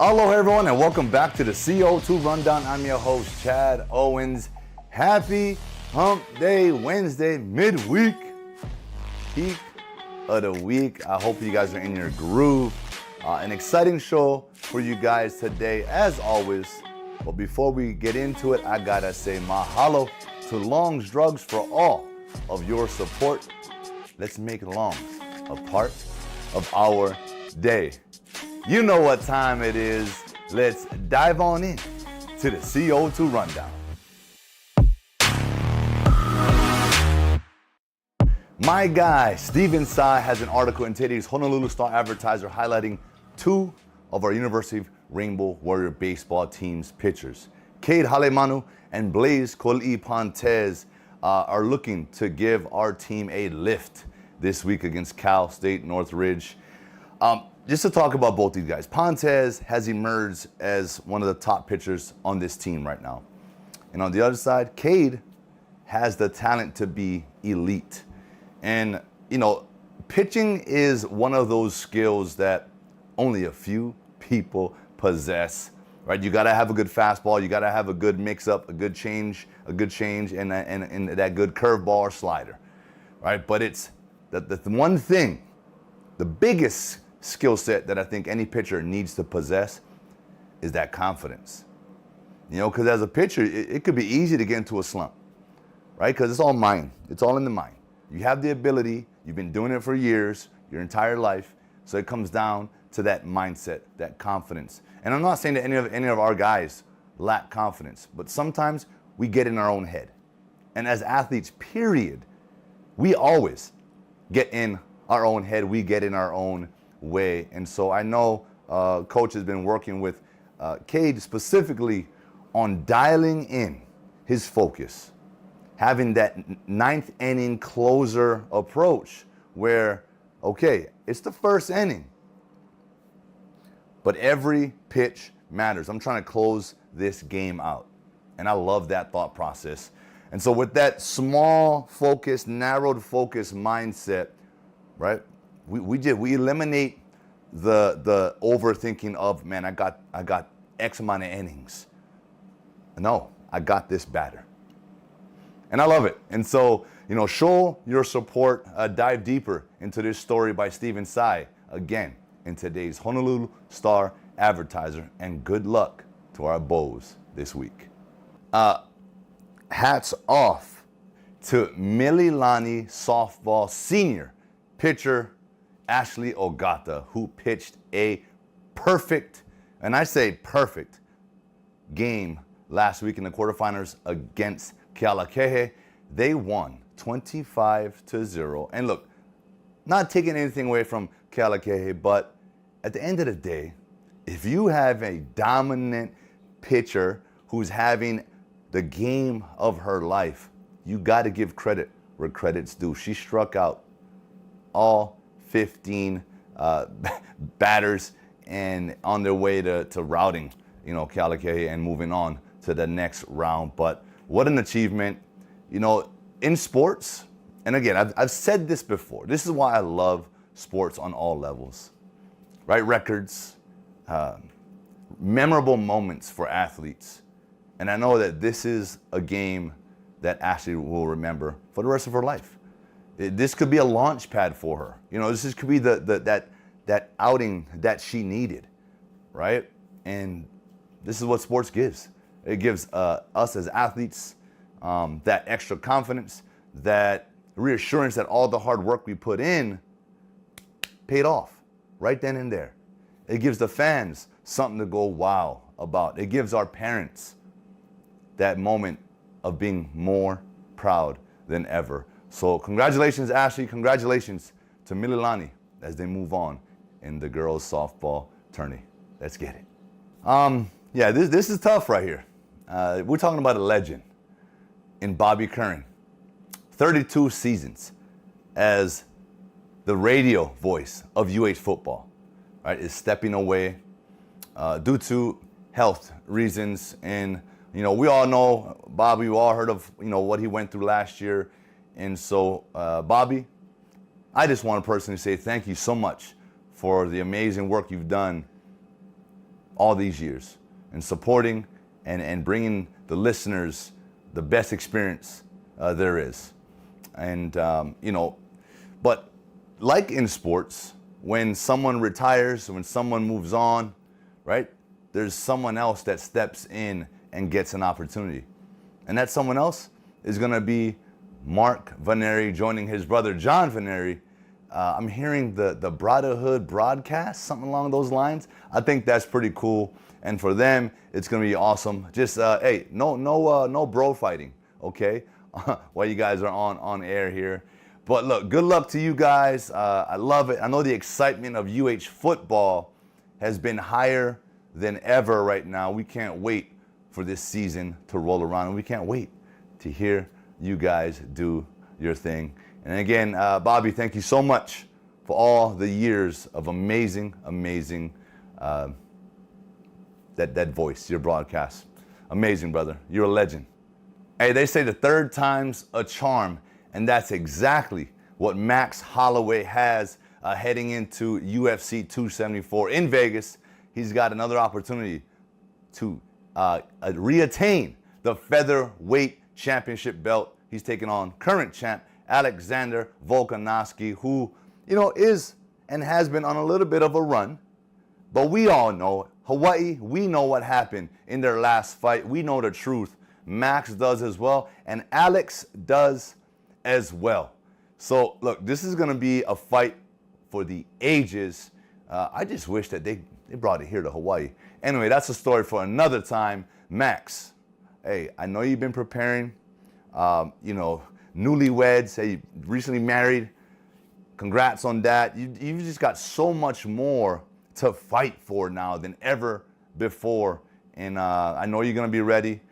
Hello everyone and welcome back to the CO2 Rundown. I'm your host, Chad Owens. Happy Hump Day Wednesday, midweek, peak of the week. I hope you guys are in your groove. An exciting show for you guys today, as always. But before we get into it, I gotta say mahalo to Long's Drugs for all of your support. Let's make Long a part of our day. You know what time it is. Let's dive on in to the CO2 Rundown. My guy, Stephen Tsai, has an article in today's Honolulu Star-Advertiser highlighting two of our University of Rainbow Warrior baseball team's pitchers. Cade Halemanu and Blaze Koli'i-Pontes are looking to give our team a lift this week against Cal State Northridge. Just to talk about both these guys, Pontes has emerged as one of the top pitchers on this team right now. And on the other side, Cade has the talent to be elite. And, you know, pitching is one of those skills that only a few people possess, right? You got to have a good fastball. You got to have a good mix-up, a good change, and that good curveball or slider, right? But it's the one thing, the biggest skill set that I think any pitcher needs to possess is that confidence. You know, because as a pitcher, it could be easy to get into a slump, right? Because it's all mind. It's all in the mind. You have the ability. You've been doing it for years, your entire life. So it comes down to that mindset, that confidence. And I'm not saying that any of our guys lack confidence, but sometimes we get in our own head. And as athletes, period, we always get in our own head. We get in our own way. And so I know Coach has been working with Cade specifically on dialing in his focus, having that ninth inning closer approach where, okay, it's the first inning, but every pitch matters. I'm trying to close this game out. And I love that thought process. And so with that small focus, narrowed focus mindset, right? We eliminate the overthinking of, man, I got X amount of innings. No, I got this batter. And I love it. And so, you know, show your support, dive deeper into this story by Stephen Tsai, again, in today's Honolulu Star-Advertiser, and good luck to our Bows this week. Hats off to Mililani softball senior pitcher Ashley OGATA, who pitched a perfect, and I say perfect, game last week in the quarterfinals against Kealakehe. They won 25-0. And look, not taking anything away from Kealakehe, but at the end of the day, if you have a dominant pitcher who's having the game of her life, you got to give credit where credit's due. She struck out all 15 batters and on their way to routing, you know, Kealakehe and moving on to the next round. But what an achievement, you know, in sports. And again, I've said this before. This is why I love sports on all levels, right? Records, memorable moments for athletes. And I know that this is a game that Ashley will remember for the rest of her life. This could be a launch pad for her. You know, this could be that outing that she needed, right? And this is what sports gives. It gives us as athletes that extra confidence, that reassurance that all the hard work we put in paid off right then and there. It gives the fans something to go wow about. It gives our parents that moment of being more proud than ever. So congratulations, Ashley. Congratulations to Mililani as they move on in the girls softball tourney. Let's get it. Yeah, this is tough right here. We're talking about a legend in Bobby Curran. 32 seasons as the radio voice of UH football, right, is stepping away due to health reasons. And, you know, we all know Bobby, we all heard of, you know, what he went through last year. And so, Bobby, I just want to personally say thank you so much for the amazing work you've done all these years and supporting and bringing the listeners the best experience there is. And, but like in sports, when someone retires, when someone moves on, right, there's someone else that steps in and gets an opportunity. And that someone else is going to be Mark Vaneri joining his brother John Vaneri. I'm hearing the Brotherhood broadcast, something along those lines. I think that's pretty cool. And for them, it's going to be awesome. Just, hey, no bro fighting, okay? While you guys are on air here. But look, good luck to you guys. I love it. I know the excitement of UH football has been higher than ever right now. We can't wait for this season to roll around, and we can't wait to hear you guys do your thing. And again, Bobby, thank you so much for all the years of amazing that voice, your broadcast. Amazing, brother. You're a legend. Hey, they say the third time's a charm, and that's exactly what Max Holloway has heading into UFC 274 in Vegas. He's got another opportunity to reattain the featherweight championship belt. He's taking on current champ Alexander Volkanovski, who, is and has been on a little bit of a run. But we all know, Hawaii, we know what happened in their last fight. We know the truth. Max does as well, and Alex does as well. So, look, this is going to be a fight for the ages. I just wish that they brought it here to Hawaii. Anyway, that's a story for another time. Max, hey, I know you've been preparing, newlyweds, hey, recently married. Congrats on that. You've just got so much more to fight for now than ever before. And I know you're going to be ready.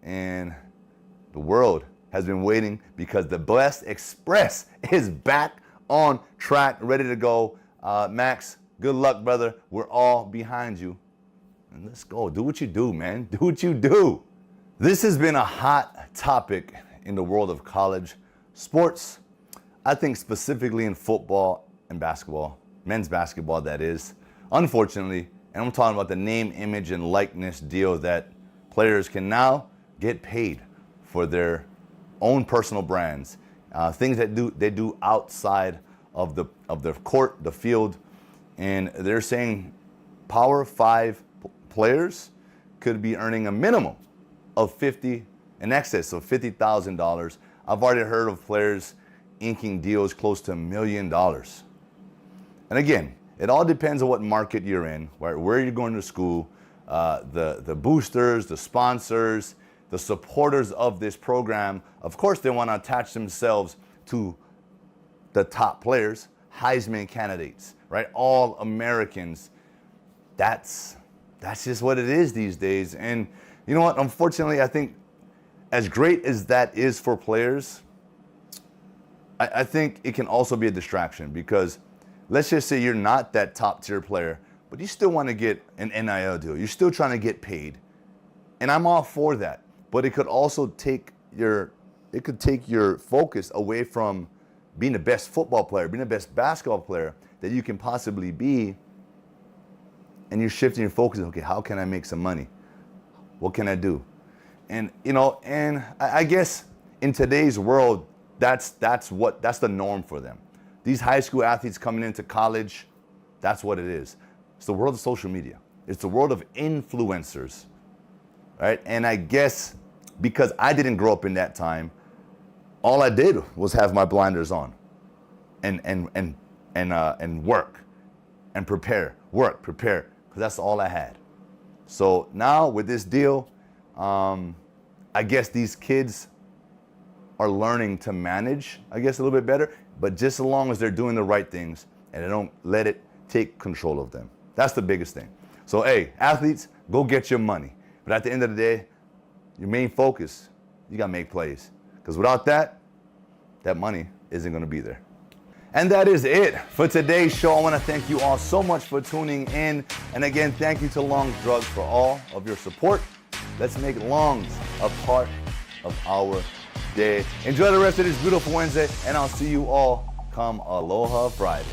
And the world has been waiting because the Blessed Express is back on track, ready to go. Max, good luck, brother. We're all behind you. And let's go. Do what you do, man. Do what you do. This has been a hot topic in the world of college sports. I think specifically in football and basketball, men's basketball, that is. Unfortunately, and I'm talking about the name, image, and likeness deal that players can now get paid for their own personal brands, things that they do outside of the court, the field, and they're saying Power 5 players could be earning a minimum of in excess of $50,000. I've already heard of players inking deals close to $1 million. And again, it all depends on what market you're in, right? Where you're going to school, the boosters, the sponsors, the supporters of this program. Of course, they want to attach themselves to the top players, Heisman candidates, right? All Americans. That's just what it is these days. And you know what? Unfortunately, I think as great as that is for players, I think it can also be a distraction because let's just say you're not that top tier player, but you still want to get an NIL deal. You're still trying to get paid. And I'm all for that. But it could also take your focus away from being the best football player, being the best basketball player that you can possibly be. And you're shifting your focus. Okay, how can I make some money? What can I do? And I guess in today's world, that's the norm for them. These high school athletes coming into college, that's what it is. It's the world of social media. It's the world of influencers, right? And I guess because I didn't grow up in that time, all I did was have my blinders on, and work, and prepare, because that's all I had. So now with this deal, I guess these kids are learning to manage, I guess, a little bit better, but just as long as they're doing the right things and they don't let it take control of them. That's the biggest thing. So, hey, athletes, go get your money. But at the end of the day, your main focus, you got to make plays. Because without that, that money isn't going to be there. And that is it for today's show. I want to thank you all so much for tuning in. And again, thank you to Long's Drugs for all of your support. Let's make Long's a part of our day. Enjoy the rest of this beautiful Wednesday, and I'll see you all come Aloha Friday.